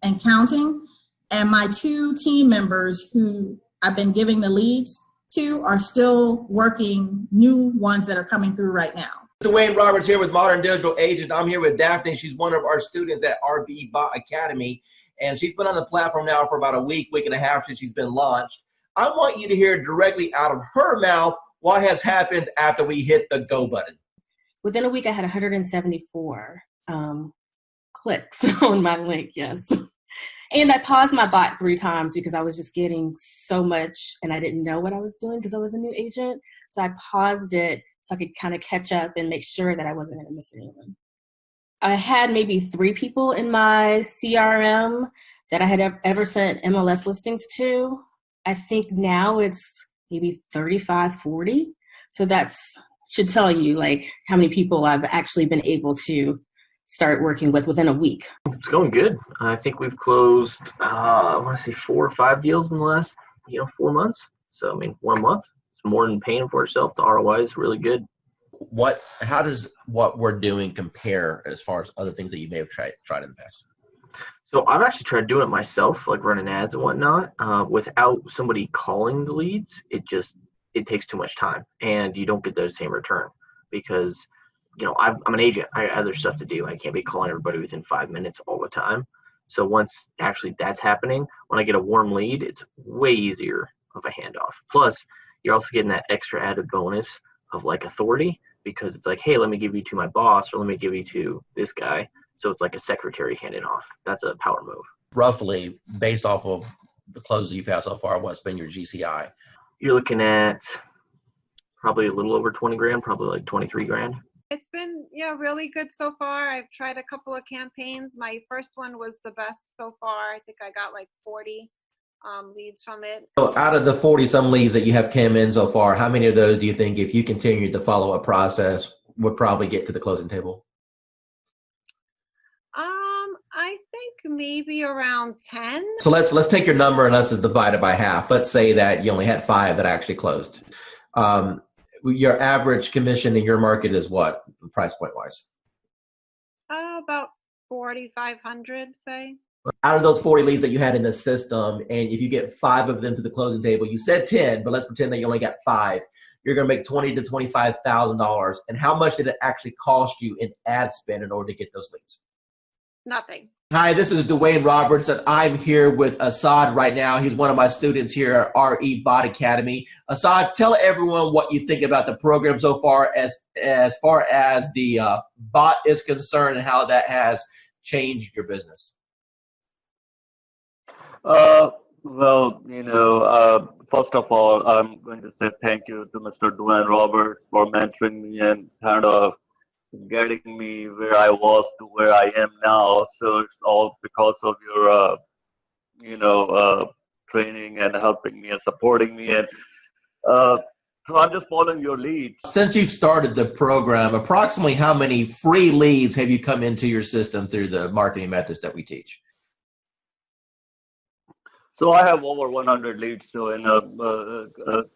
and counting, and my 2 team members who I've been giving the leads to are still working new ones that are coming through right now. Dwayne Roberts here with Modern Digital Agent. I'm here with Daphne. She's one of our students at RB Bot Academy, and she's been on the platform now for about a week and a half since she's been launched. I want you to hear directly out of her mouth what has happened after we hit the go button. Within a week, I had 174 clicks on my link, yes. And I paused my bot 3 times because I was just getting so much and I didn't know what I was doing because I was a new agent. So I paused it so I could kind of catch up and make sure that I wasn't going to miss anyone. I had maybe 3 people in my CRM that I had ever sent MLS listings to. I think now it's maybe 35, 40. So that's should tell you like how many people I've actually been able to start working with within a week. It's going good. I think we've closed, I want to say 4 or 5 deals in the last, 4 months. So, I mean, 1 month, it's more than paying for itself. The ROI is really good. How does what we're doing compare as far as other things that you may have tried in the past? So I've actually tried doing it myself, like running ads and whatnot, without somebody calling the leads. It takes too much time and you don't get the same return because, I'm an agent. I have other stuff to do. I can't be calling everybody within 5 minutes all the time. So once actually that's happening, when I get a warm lead, it's way easier of a handoff. Plus, you're also getting that extra added bonus of like authority because it's like, hey, let me give you to my boss or let me give you to this guy. So it's like a secretary handing off. That's a power move. Roughly, based off of the closes you've had so far, what's been your GCI? You're looking at probably a little over 20 grand, probably like 23 grand. It's been, really good so far. I've tried a couple of campaigns. My first one was the best so far. I think I got like 40 leads from it. So out of the 40-some leads that you have came in so far, how many of those do you think, if you continue the follow-up process, would probably get to the closing table? I think maybe around 10. So let's take your number and let's just divide it by half. Let's say that you only had 5 that actually closed. Your average commission in your market is what, price point wise? About 4,500, say. Out of those 40 leads that you had in the system, and if you get 5 of them to the closing table, you said 10, but let's pretend that you only got 5. You're going to make $20,000 to $25,000. And how much did it actually cost you in ad spend in order to get those leads? Nothing. Hi, this is Dwayne Roberts, and I'm here with Assad right now. He's one of my students here at RE Bot Academy. Assad, tell everyone what you think about the program so far as the bot is concerned and how that has changed your business. Well, first of all, I'm going to say thank you to Mr. Dwayne Roberts for mentoring me and kind of getting me where I was to where I am now. So it's all because of your, training and helping me and supporting me. And so I'm just following your lead. Since you've started the program, approximately how many free leads have you come into your system through the marketing methods that we teach? So I have over 100 leads, so in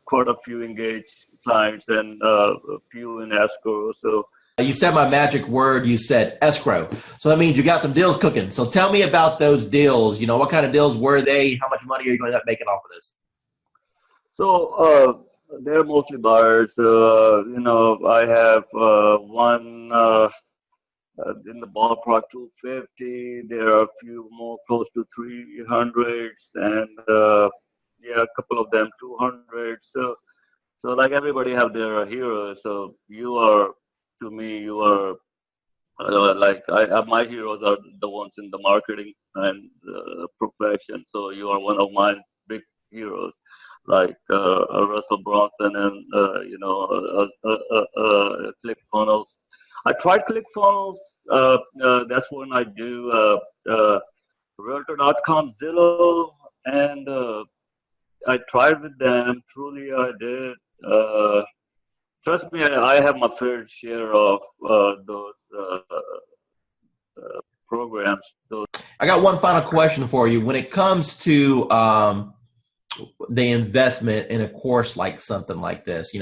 quite a few engaged clients and a few in escrow. So you said my magic word, you said escrow. So that means you got some deals cooking. So tell me about those deals. What kind of deals were they? How much money are you going to end up making off of this? So they're mostly buyers. I have one in the ballpark 250. There are a few more close to 300s, and a couple of them 200. So like everybody have their heroes. So to me, you are my heroes are the ones in the marketing and profession. So you are one of my big heroes, like Russell Brunson and ClickFunnels. I tried ClickFunnels. That's when I do Realtor.com, Zillow, and I tried with them. Truly, I did. Trust me, I have my fair share of those programs. I got one final question for you. When it comes to the investment in a course like something like this,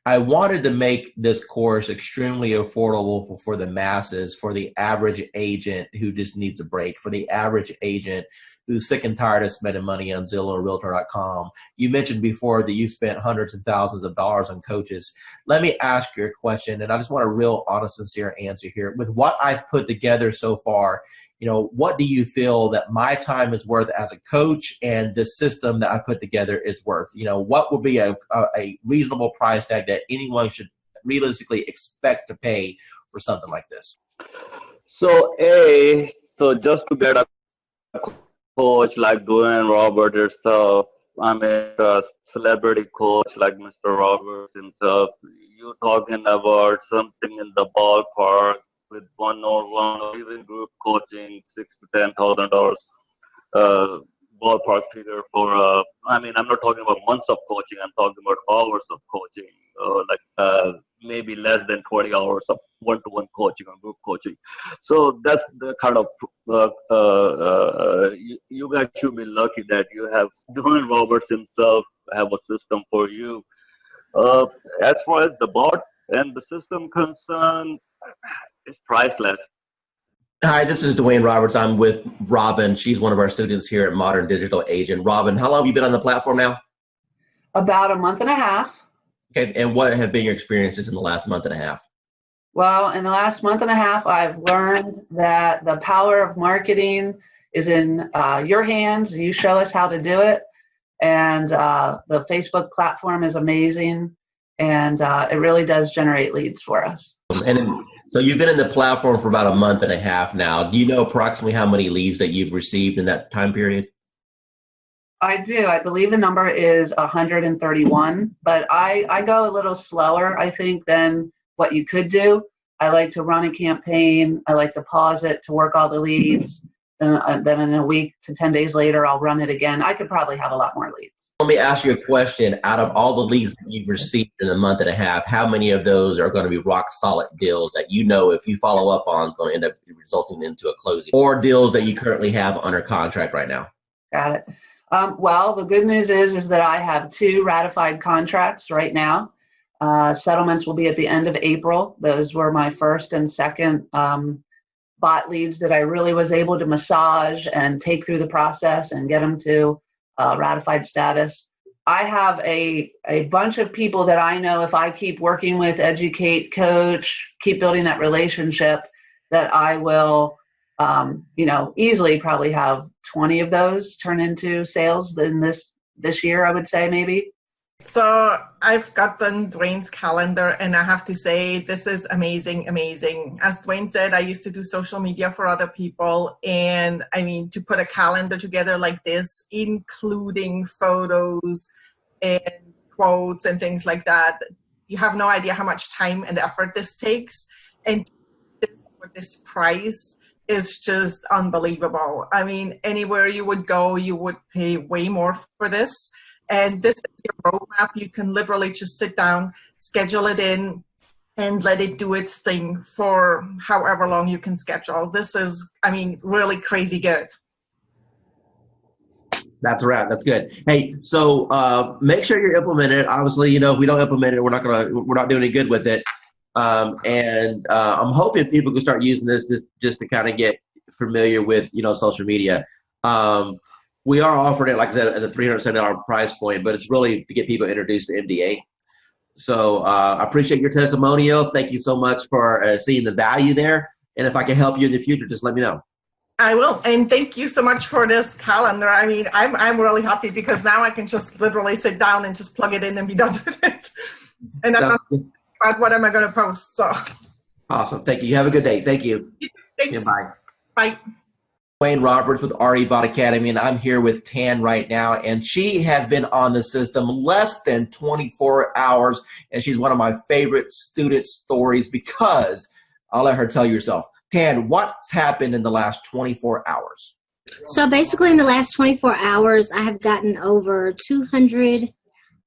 I wanted to make this course extremely affordable for the masses, for the average agent who just needs a break, for the average agent who's sick and tired of spending money on Zillow or Realtor.com. You mentioned before that you spent hundreds and thousands of dollars on coaches. Let me ask you a question, and I just want a real honest, sincere answer here. With what I've put together so far, what do you feel that my time is worth as a coach and the system that I put together is worth? What would be a reasonable price tag that anyone should realistically expect to pay for something like this? So just to get a coach like Dwayne Roberts himself, I mean, a celebrity coach like Mr. Roberts himself, you're talking about something in the ballpark with one-on-one or even group coaching, $6,000 to $10,000 ballpark figure for. I mean, I'm not talking about months of coaching. I'm talking about hours of coaching, maybe less than 20 hours of one-to-one coaching or group coaching. So that's the kind of you guys should be lucky that you have Dwayne Roberts himself have a system for you. Uh, as far as the bot and the system concerned, it's priceless. Hi, this is Dwayne Roberts. I'm with Robin. She's one of our students here at Modern Digital Agent. Robin, how long have you been on the platform now? About a month and a half. Okay, and what have been your experiences in the last month and a half? Well, in the last month and a half, I've learned that the power of marketing is in your hands. You show us how to do it. And the Facebook platform is amazing. And it really does generate leads for us. So you've been in the platform for about a month and a half now. Do you know approximately how many leads that you've received in that time period? I do. I believe the number is 131, but I go a little slower, I think, than what you could do. I like to run a campaign. I like to pause it to work all the leads. Then in a week to 10 days later, I'll run it again. I could probably have a lot more leads. Let me ask you a question. Out of all the leads that you've received in a month and a half, how many of those are going to be rock solid deals that you know if you follow up on is going to end up resulting into a closing, or deals that you currently have under contract right now? Got it. Well, the good news is that I have 2 ratified contracts right now. Settlements will be at the end of April. Those were my first and second bot leads that I really was able to massage and take through the process and get them to ratified status. I have a bunch of people that I know if I keep working with, educate, coach, keep building that relationship, that I will, easily probably have 20 of those turn into sales in this year, I would say maybe. So I've gotten Dwayne's calendar, and I have to say this is amazing, amazing. As Dwayne said, I used to do social media for other people, and I mean, to put a calendar together like this, including photos and quotes and things like that, you have no idea how much time and effort this takes. And this price is just unbelievable. I mean, anywhere you would go, you would pay way more for this. And this is your roadmap. You can literally just sit down, schedule it in, and let it do its thing for however long you can schedule. This is, I mean, really crazy good. That's right. That's good. Hey, so make sure you're implementing it. Obviously, if we don't implement it, we're not doing any good with it. And I'm hoping people can start using this just to kind of get familiar with, social media. We are offering it, like I said, at a $370 price point, but it's really to get people introduced to MDA. So I appreciate your testimonial. Thank you so much for seeing the value there. And if I can help you in the future, just let me know. I will. And thank you so much for this calendar. I mean, I'm really happy because now I can just literally sit down and just plug it in and be done with it. And I'm not about what am I going to post. So awesome. Thank you. You have a good day. Thank you. Thanks. Yeah, bye. Bye. Wayne Roberts with RE Bot Academy, and I'm here with Tan right now, and she has been on the system less than 24 hours, and she's one of my favorite student stories because I'll let her tell you herself. Tan, what's happened in the last 24 hours? So basically in the last 24 hours, I have gotten over 200,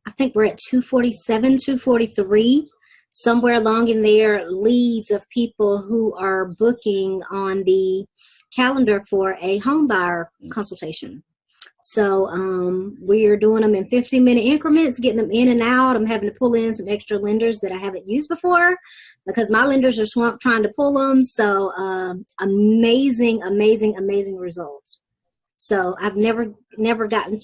I think we're at 247, 243, somewhere along in there, leads of people who are booking on the calendar for a home buyer consultation. So we're doing them in 15-minute increments, getting them in and out. I'm having to pull in some extra lenders that I haven't used before because my lenders are swamped trying to pull them. So amazing, amazing, amazing results. So I've never gotten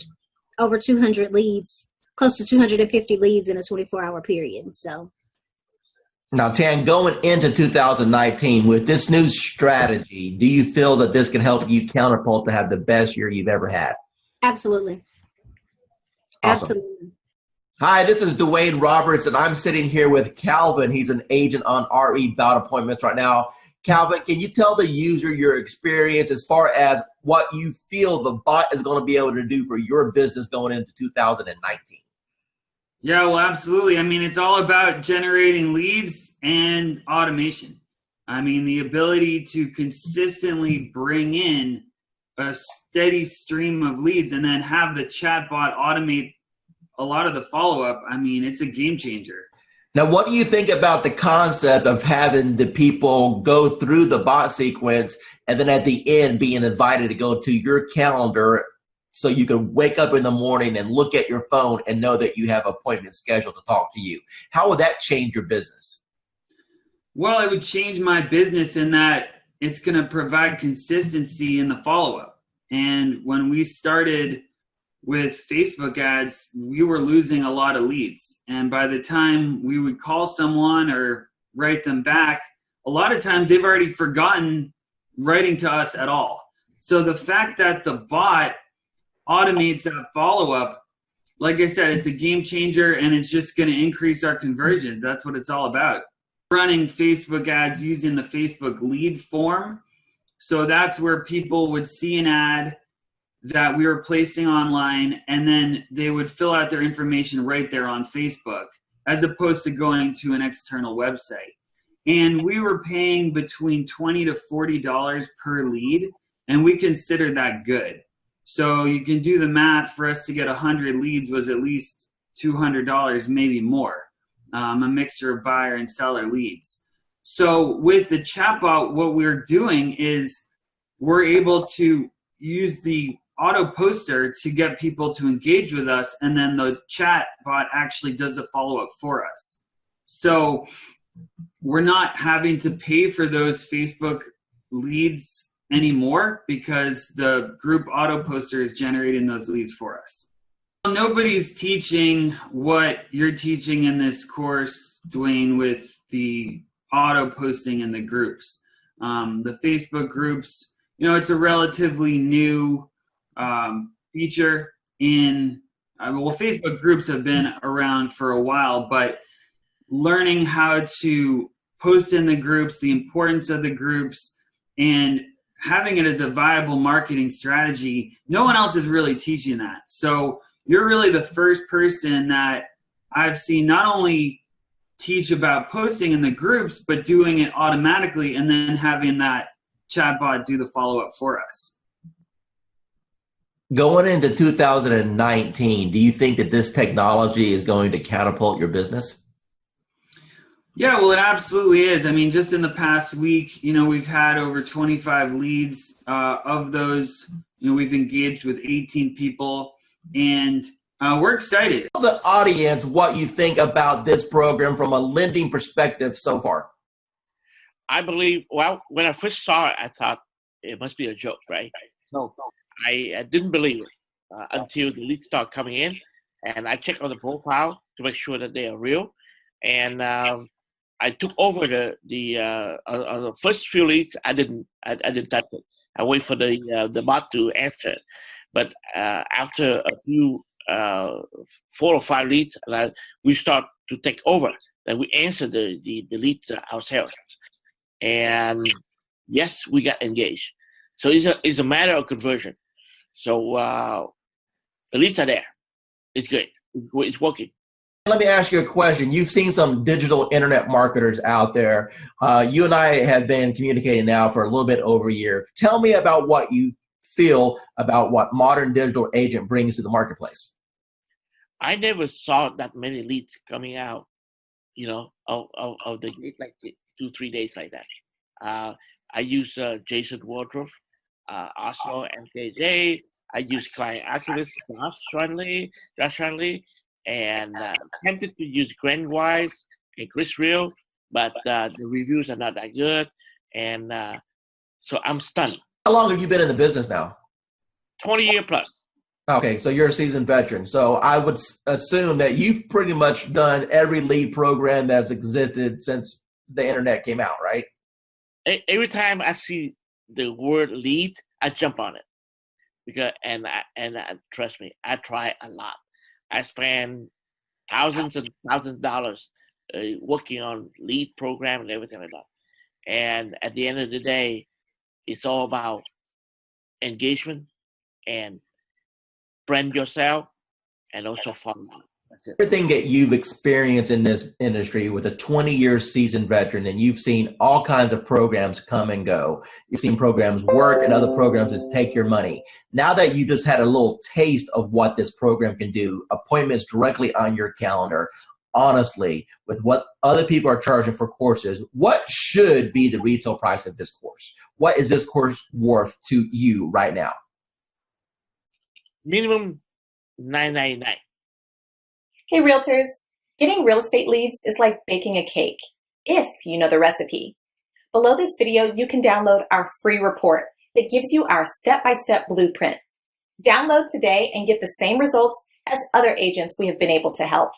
over 200 leads, close to 250 leads in a 24-hour period. So. Now, Tan, going into 2019 with this new strategy, do you feel that this can help you catapult to have the best year you've ever had? Absolutely. Awesome. Absolutely. Hi, this is Dwayne Roberts, and I'm sitting here with Calvin. He's an agent on RE Bout Appointments right now. Calvin, can you tell the user your experience as far as what you feel the bot is going to be able to do for your business going into 2019? Yeah, well, absolutely. I mean, it's all about generating leads and automation. I mean, the ability to consistently bring in a steady stream of leads and then have the chatbot automate a lot of the follow-up. I mean, it's a game changer. Now, what do you think about the concept of having the people go through the bot sequence and then at the end being invited to go to your calendar so you can wake up in the morning and look at your phone and know that you have appointments scheduled to talk to you? How would that change your business? Well, it would change my business in that it's going to provide consistency in the follow-up. And when we started with Facebook ads, we were losing a lot of leads. And by the time we would call someone or write them back, a lot of times they've already forgotten writing to us at all. So the fact that the bot automates that follow-up, like I said, it's a game changer, and it's just going to increase our conversions. That's what it's all about. Running Facebook ads using the Facebook lead form. So that's where people would see an ad that we were placing online, and then they would fill out their information right there on Facebook, as opposed to going to an external website. And we were paying between $20 to $40 per lead, and we consider that good. So you can do the math. For us to get 100 leads was at least $200, maybe more, a mixture of buyer and seller leads. So with the chatbot, what we're doing is we're able to use the auto poster to get people to engage with us, and then the chat bot actually does the follow-up for us. So we're not having to pay for those Facebook leads anymore because the group auto poster is generating those leads for us. Nobody's teaching what you're teaching in this course, Dwayne, with the auto posting in the groups. The Facebook groups, it's a relatively new feature in, Facebook groups have been around for a while, but learning how to post in the groups, the importance of the groups, and having it as a viable marketing strategy, no one else is really teaching that. So you're really the first person that I've seen not only teach about posting in the groups, but doing it automatically and then having that chatbot do the follow-up for us. Going into 2019, do you think that this technology is going to catapult your business? Yeah, well, it absolutely is. I mean, just in the past week, we've had over 25 leads. Of those, we've engaged with 18 people, and we're excited. Tell the audience what you think about this program from a lending perspective so far. I believe, when I first saw it, I thought it must be a joke, right? So I didn't believe it until the leads start coming in, and I checked on the profile to make sure that they are real. And I took over the first few leads. I didn't touch it. I wait for the bot to answer it. But after a few 4 or 5 leads, we start to take over. Then we answer the leads ourselves. And yes, we got engaged. So it's a matter of conversion. So the leads are there. It's good. It's working. Let me ask you a question. You've seen some digital internet marketers out there. You and I have been communicating now for a little bit over a year. Tell me about what you feel about what Modern Digital Agent brings to the marketplace. I never saw that many leads coming out, of the like 2-3 days like that. I use Jason Wardrobe, also MKJ. I use Client Activist, Josh Friendly, and tempted to use Grant Wise and Chris Real, but the reviews are not that good, and so I'm stunned. How long have you been in the business now? 20 years plus. Okay, so you're a seasoned veteran. So I would assume that you've pretty much done every lead program that's existed since the internet came out, right? Every time I see the word lead, I jump on it, because and trust me, I try a lot. I spend thousands and thousands of dollars working on lead program and everything like that. And at the end of the day, it's all about engagement and brand yourself and also follow up. That's it. Everything that you've experienced in this industry with a 20-year seasoned veteran, and you've seen all kinds of programs come and go. You've seen programs work and other programs just take your money. Now that you just had a little taste of what this program can do, appointments directly on your calendar, honestly, with what other people are charging for courses, what should be the retail price of this course? What is this course worth to you right now? Minimum $9.99. Hey realtors, getting real estate leads is like baking a cake, if you know the recipe. Below this video, you can download our free report that gives you our step-by-step blueprint. Download today and get the same results as other agents we have been able to help.